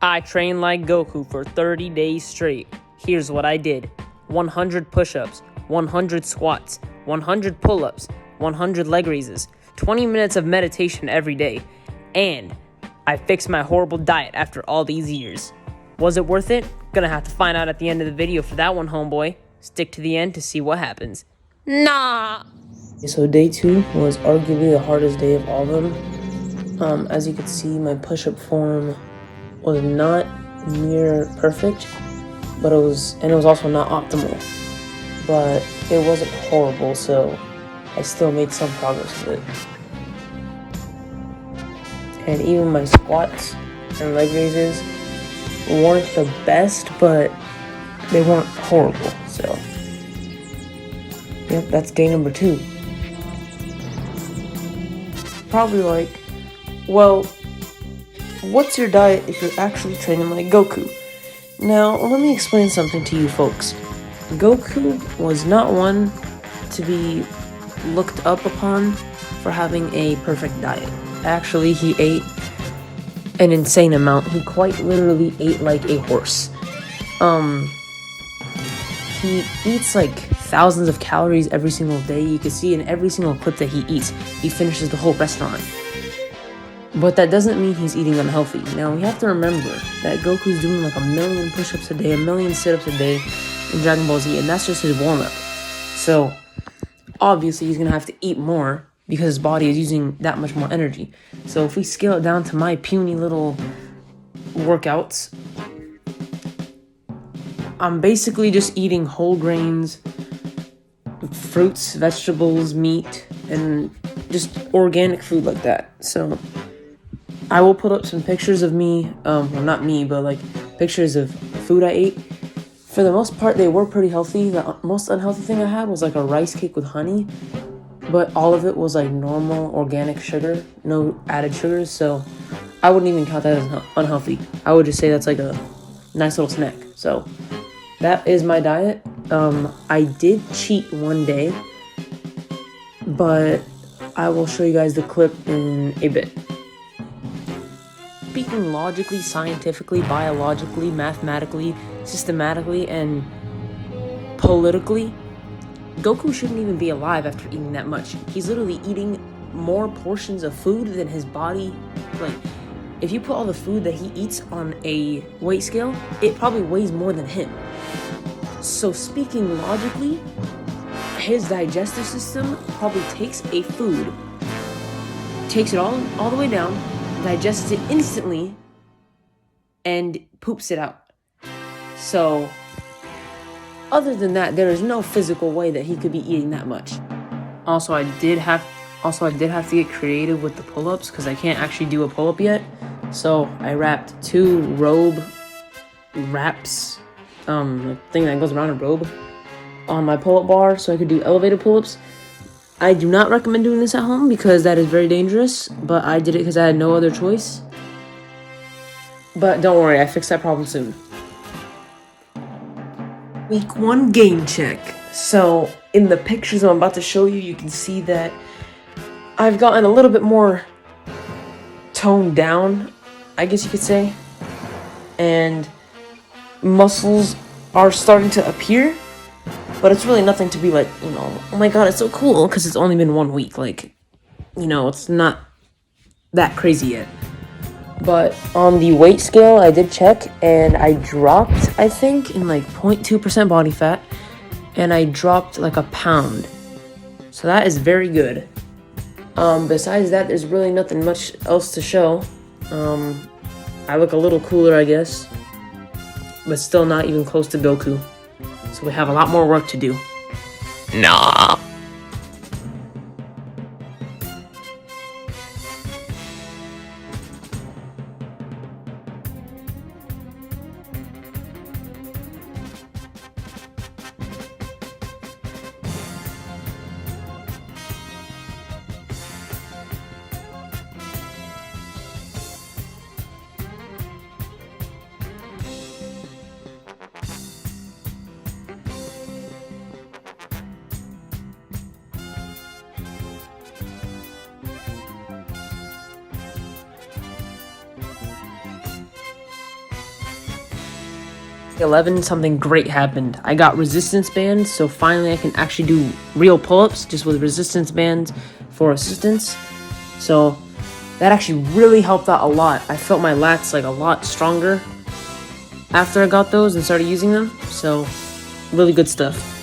I trained like Goku for 30 days straight. Here's what I did. 100 push-ups, 100 squats, 100 pull-ups, 100 leg raises, 20 minutes of meditation every day, and I fixed my horrible diet after all these years. Was it worth it? Gonna have to find out at the end of the video for that one, homeboy. Stick to the end to see what happens. Nah! So day 2 was arguably the hardest day of all of them. As you can see, my push-up form was not near perfect, but it was also not optimal. But it wasn't horrible, so I still made some progress with it. And even my squats and leg raises weren't the best, but they weren't horrible. So, yep, that's day number 2. Probably like, well, what's your diet if you're actually training like Goku? Now, let me explain something to you folks. Goku was not one to be looked up upon for having a perfect diet. Actually, he ate an insane amount. He quite literally ate like a horse. He eats like thousands of calories every single day. You can see in every single clip that he eats, he finishes the whole restaurant. But that doesn't mean he's eating unhealthy. Now, we have to remember that Goku's doing like 1,000,000 push-ups a day, 1,000,000 sit-ups a day in Dragon Ball Z, and that's just his warm-up. So, obviously, he's gonna have to eat more because his body is using that much more energy. So, if we scale it down to my puny little workouts, I'm basically just eating whole grains, fruits, vegetables, meat, and just organic food like that. So, I will put up some pictures of me, well, not me, but like pictures of food I ate. For the most part, they were pretty healthy. The most unhealthy thing I had was like a rice cake with honey, but all of it was like normal organic sugar, no added sugars, so I wouldn't even count that as unhealthy. I would just say that's like a nice little snack. So that is my diet. I did cheat one day, but I will show you guys the clip in a bit. Speaking logically, scientifically, biologically, mathematically, systematically, and politically, Goku shouldn't even be alive after eating that much. He's literally eating more portions of food than his body. Like, if you put all the food that he eats on a weight scale, it probably weighs more than him. So speaking logically, his digestive system probably takes a food, takes it all the way down, digests it instantly, and poops it out. So, other than that, there is no physical way that he could be eating that much. Also, I did have to get creative with the pull-ups because I can't actually do a pull-up yet. So I wrapped 2 robe wraps, the thing that goes around a robe, on my pull-up bar so I could do elevated pull-ups. I do not recommend doing this at home because that is very dangerous, but I did it because I had no other choice. But don't worry, I fixed that problem soon. Week 1 game check. So in the pictures I'm about to show you, you can see that I've gotten a little bit more toned down, I guess you could say. And muscles are starting to appear. But it's really nothing to be like, oh my god, it's so cool, because it's only been 1 week. Like, it's not that crazy yet. But on the weight scale, I did check, and I dropped, I think, in like 0.2% body fat, and I dropped like a pound. So that is very good. Besides that, there's really nothing much else to show. I look a little cooler, I guess, but still not even close to Goku. So we have a lot more work to do. Nah. 11, something great happened. I got resistance bands, so finally I can actually do real pull-ups just with resistance bands for assistance. So that actually really helped out a lot. I felt my lats like a lot stronger after I got those and started using them. So really good stuff.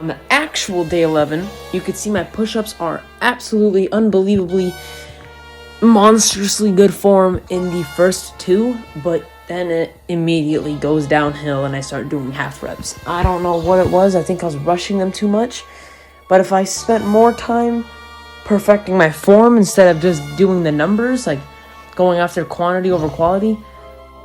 On the actual day 11, you could see my push-ups are absolutely, unbelievably, monstrously good form in the first two, but then it immediately goes downhill and I start doing half reps. I don't know what it was. I think I was rushing them too much, but if I spent more time perfecting my form instead of just doing the numbers, like going after quantity over quality,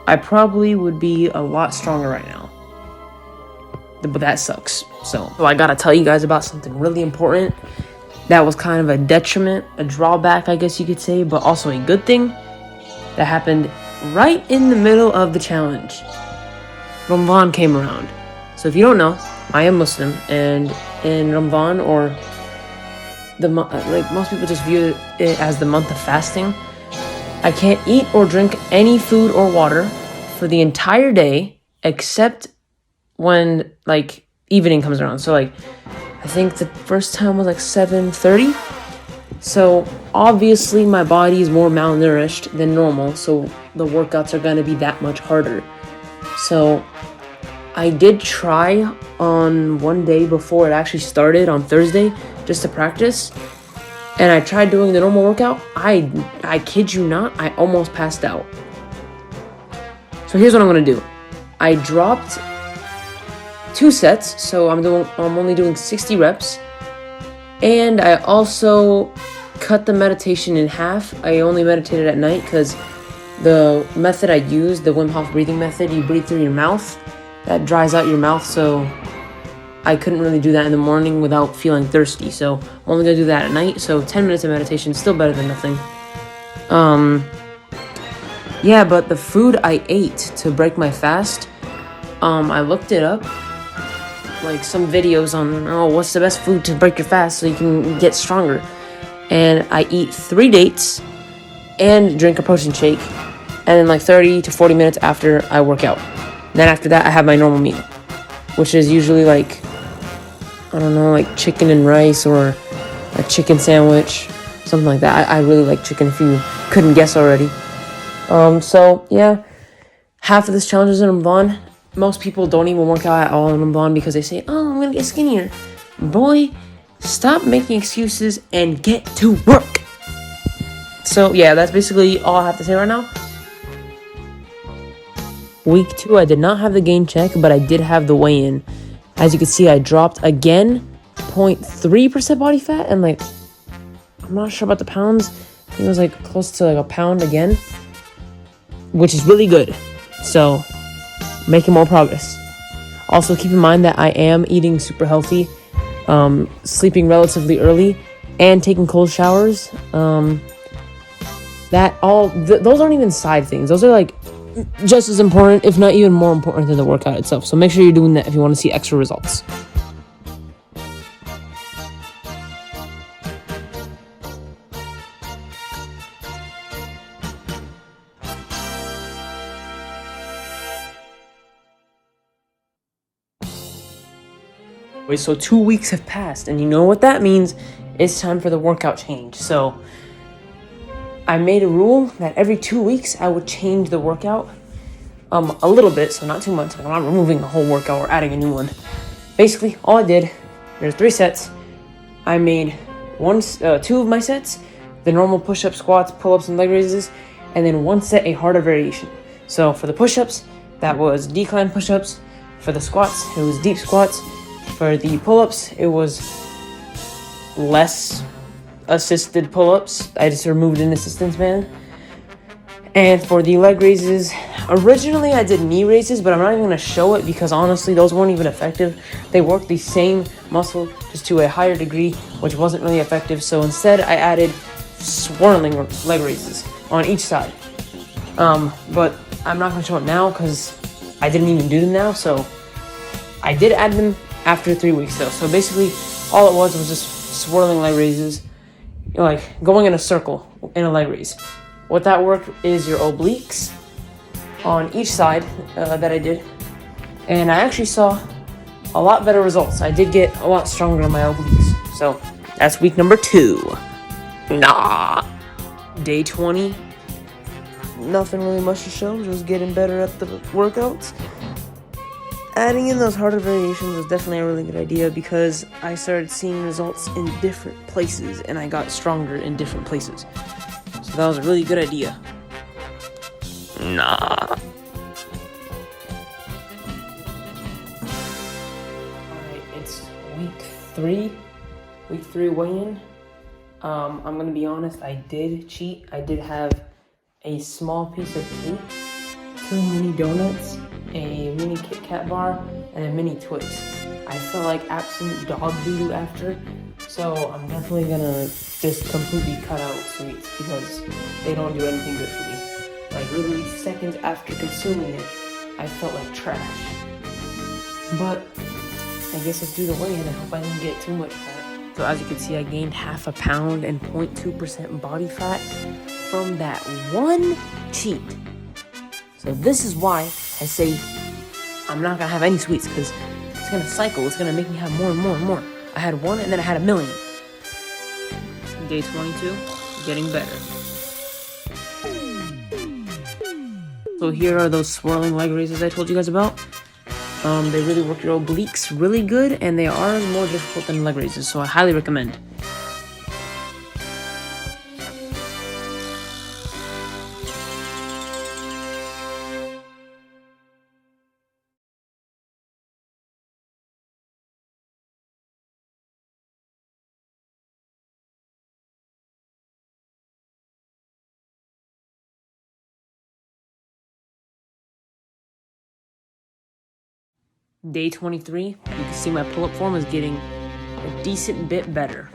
I probably would be a lot stronger right now. But that sucks. So I gotta tell you guys about something really important that was kind of a detriment, a drawback, I guess you could say, but also a good thing that happened right in the middle of the challenge. Ramadan came around. So if you don't know, I am Muslim, and in Ramadan, or like most people just view it as the month of fasting, I can't eat or drink any food or water for the entire day except when like evening comes around. So like I think the first time was like 7:30. So obviously my body is more malnourished than normal, so the workouts are gonna be that much harder. So I did try on one day before it actually started on Thursday just to practice, and I tried doing the normal workout. I kid you not, I almost passed out. So here's what I'm gonna do. I dropped 2 sets, so I'm only doing 60 reps, and I also cut the meditation in half. I only meditated at night because the method I used, the Wim Hof breathing method, you breathe through your mouth, that dries out your mouth, so I couldn't really do that in the morning without feeling thirsty. So I'm only gonna do that at night. So 10 minutes of meditation, still better than nothing. Yeah, but the food I ate to break my fast, I looked it up, like some videos on, what's the best food to break your fast so you can get stronger. And I eat 3 dates and drink a protein shake, and then like 30 to 40 minutes after I work out. Then after that, I have my normal meal, which is usually like, I don't know, like chicken and rice or a chicken sandwich, something like that. I really like chicken, if you couldn't guess already. So yeah, half of this challenge is in Ramadan. Most people don't even work out at all in Ramadan because they say, oh, I'm gonna get skinnier. Boy, stop making excuses and get to work. So yeah, that's basically all I have to say right now. Week 2, I did not have the gain check, but I did have the weigh-in. As you can see, I dropped again 0.3% body fat, and like, I'm not sure about the pounds. I think it was like close to like a pound again, which is really good. So making more progress. Also keep in mind that I am eating super healthy, sleeping relatively early, and taking cold showers. Those aren't even side things. Those are like just as important, if not even more important than the workout itself. So make sure you're doing that if you want to see extra results. Wait, so 2 weeks have passed, and you know what that means? It's time for the workout change. So I made a rule that every 2 weeks I would change the workout a little bit, so not too much. Like, I'm not removing the whole workout or adding a new one. Basically, all I did, there's 3 sets. I made 2 of my sets, the normal push-ups, squats, pull-ups, and leg raises, and then 1 set a harder variation. So for the push-ups, that was decline push-ups. For the squats, it was deep squats. For the pull-ups, it was less assisted pull-ups. I just removed an assistance band. And for the leg raises, originally I did knee raises, but I'm not even going to show it because honestly, those weren't even effective. They worked the same muscle, just to a higher degree, which wasn't really effective. So instead, I added swirling leg raises on each side. But I'm not going to show it now because I didn't even do them now, so I did add them after 3 weeks though. So basically, all it was just swirling leg raises, like going in a circle in a leg raise. What that worked is your obliques on each side that I did, and I actually saw a lot better results. I did get a lot stronger on my obliques. So that's week number 2. Day 20. Nothing really much to show, just getting better at the workouts. Adding in those harder variations was definitely a really good idea because I started seeing results in different places and I got stronger in different places. So that was a really good idea. Alright, it's week 3. Week 3 weigh-in. I'm gonna be honest, I did cheat. I did have a small piece of cake, 2 mini donuts, a mini Kit Kat bar, and a mini Twix. I felt like absolute dog doo-doo after, so I'm definitely gonna just completely cut out sweets because they don't do anything good for me. Like literally seconds after consuming it, I felt like trash. But I guess let's do the weigh-in. I hope I didn't get too much fat. So as you can see, I gained 1/2 pound and 0.2% body fat from that one cheat. So this is why I say I'm not gonna have any sweets, because it's gonna cycle. It's gonna make me have more and more and more. I had 1 and then I had 1,000,000. Day 22, getting better. So here are those swirling leg raises I told you guys about. They really work your obliques really good, and they are more difficult than leg raises, so I highly recommend. Day 23, you can see my pull-up form is getting a decent bit better.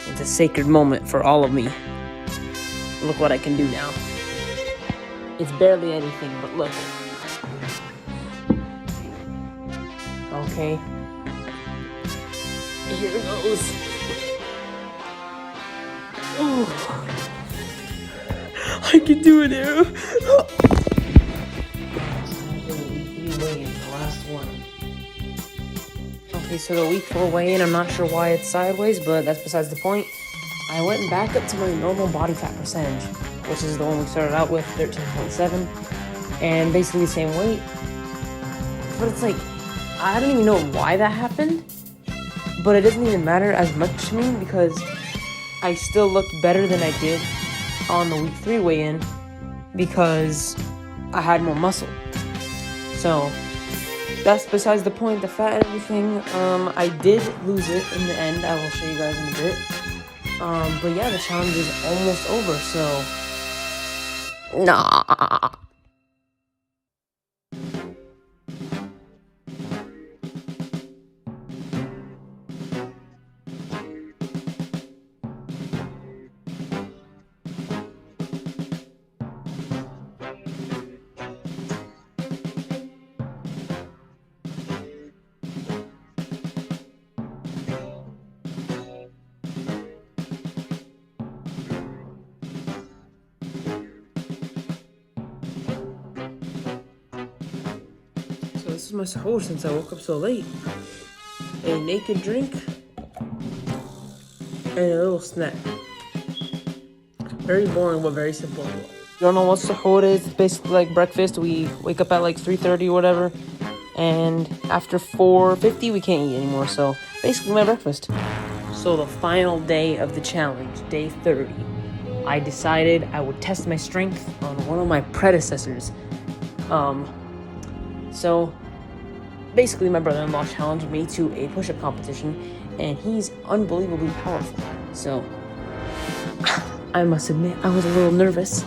It's a sacred moment for all of me. Look what I can do now. It's barely anything, but look. Okay. Here it goes. Oh. I can do it now. The last one. Okay, so the week 4 weigh-in, I'm not sure why it's sideways, but that's besides the point. I went back up to my normal body fat percentage, which is the one we started out with, 13.7, and basically the same weight. But it's like, I don't even know why that happened, but it doesn't even matter as much to me because I still looked better than I did on the week 3 weigh-in because I had more muscle. So that's besides the point, the fat and everything. I did lose it in the end. I will show you guys in a bit. But yeah, the challenge is almost over, so nah. This is my sahur since I woke up so late. A naked drink and a little snack. Very boring, but very simple. You don't know what sahur is? It's basically like breakfast. We wake up at like 3:30 or whatever, and after 4:50 we can't eat anymore. So basically my breakfast. So the final day of the challenge, day 30, I decided I would test my strength on one of my predecessors. So basically my brother-in-law challenged me to a push-up competition, and he's unbelievably powerful. So I must admit I was a little nervous,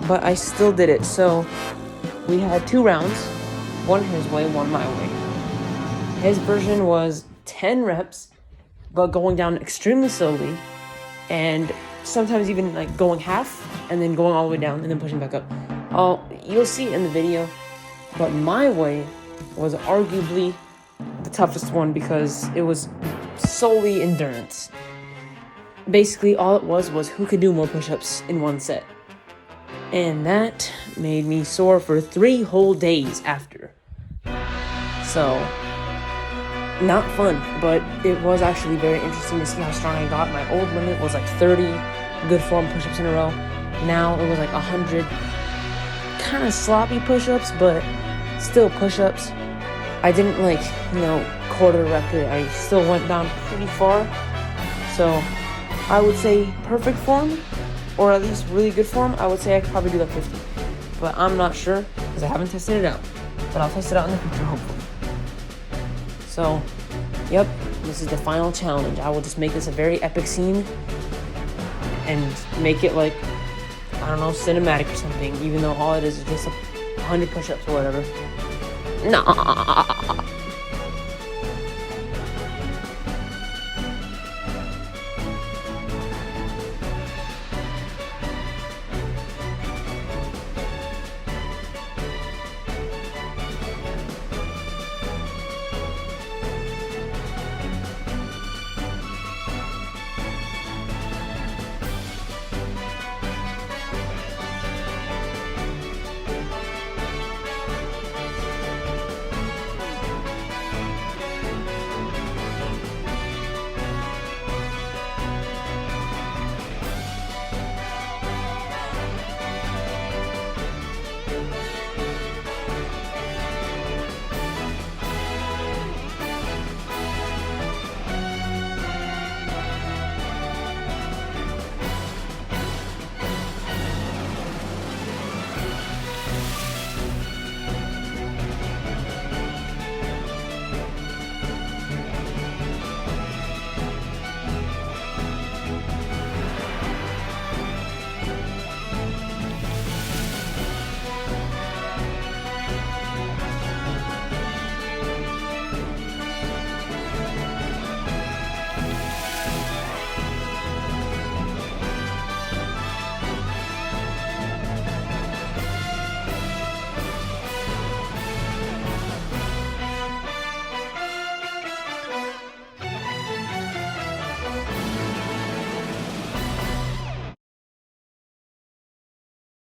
but I still did it. So we had 2 rounds, one his way, one my way. His version was 10 reps, but going down extremely slowly, and sometimes even like going half and then going all the way down and then pushing back up. You'll see it in the video, but my way was arguably the toughest one because it was solely endurance. Basically, all it was who could do more push-ups in one set. And that made me sore for 3 whole days after. So, not fun, but it was actually very interesting to see how strong I got. My old limit was like 30 good form push-ups in a row. Now it was like 100 kind of sloppy push-ups, but still push-ups. I didn't quarter rep it. I still went down pretty far. So I would say perfect form, or at least really good form, I would say I could probably do like 50. But I'm not sure because I haven't tested it out. But I'll test it out in the future, hopefully. So, yep, this is the final challenge. I will just make this a very epic scene and make it like, I don't know, cinematic or something, even though all it is just 100 push-ups or whatever. Nah.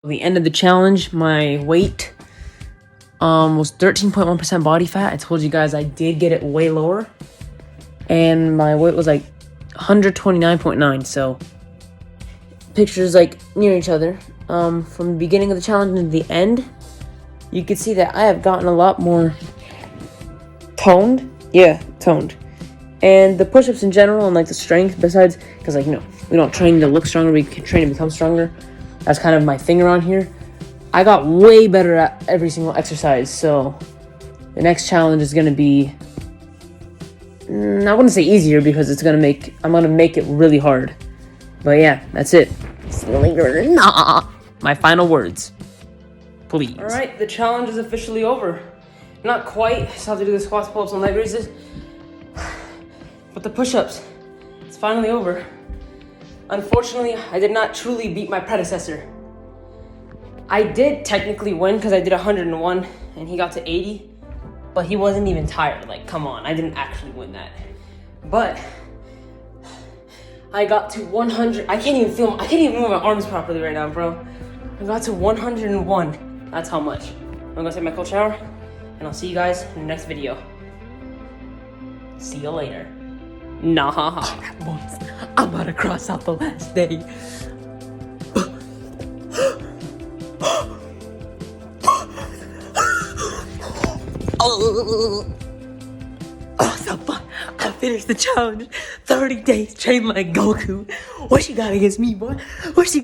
The end of the challenge, my weight was 13.1% body fat. I told you guys I did get it way lower. And my weight was like 129.9. So pictures like near each other. From the beginning of the challenge to the end, you can see that I have gotten a lot more toned. Yeah, toned. And the push-ups in general and like the strength, besides, because we don't train to look stronger, we can train to become stronger. That's kind of my thing around here. I got way better at every single exercise, so the next challenge is going to be, I wouldn't say easier because I'm going to make it really hard. But yeah, that's it. See you later. Nah. My final words. Please. All right, the challenge is officially over. Not quite. I still have to do the squats, pull-ups, and leg raises. But the push-ups, it's finally over. Unfortunately, I did not truly beat my predecessor. I did technically win because I did 101 and he got to 80, but he wasn't even tired. Like, come on, I didn't actually win that. But I got to 100. I can't even move my arms properly right now, bro. I got to 101. That's how much. I'm gonna take my cold shower and I'll see you guys in the next video. See you later. Nah, boys, I'm about to cross out the last day. Oh, so fun. I finished the challenge. 30 days train like Goku. What she got against me, boy? What she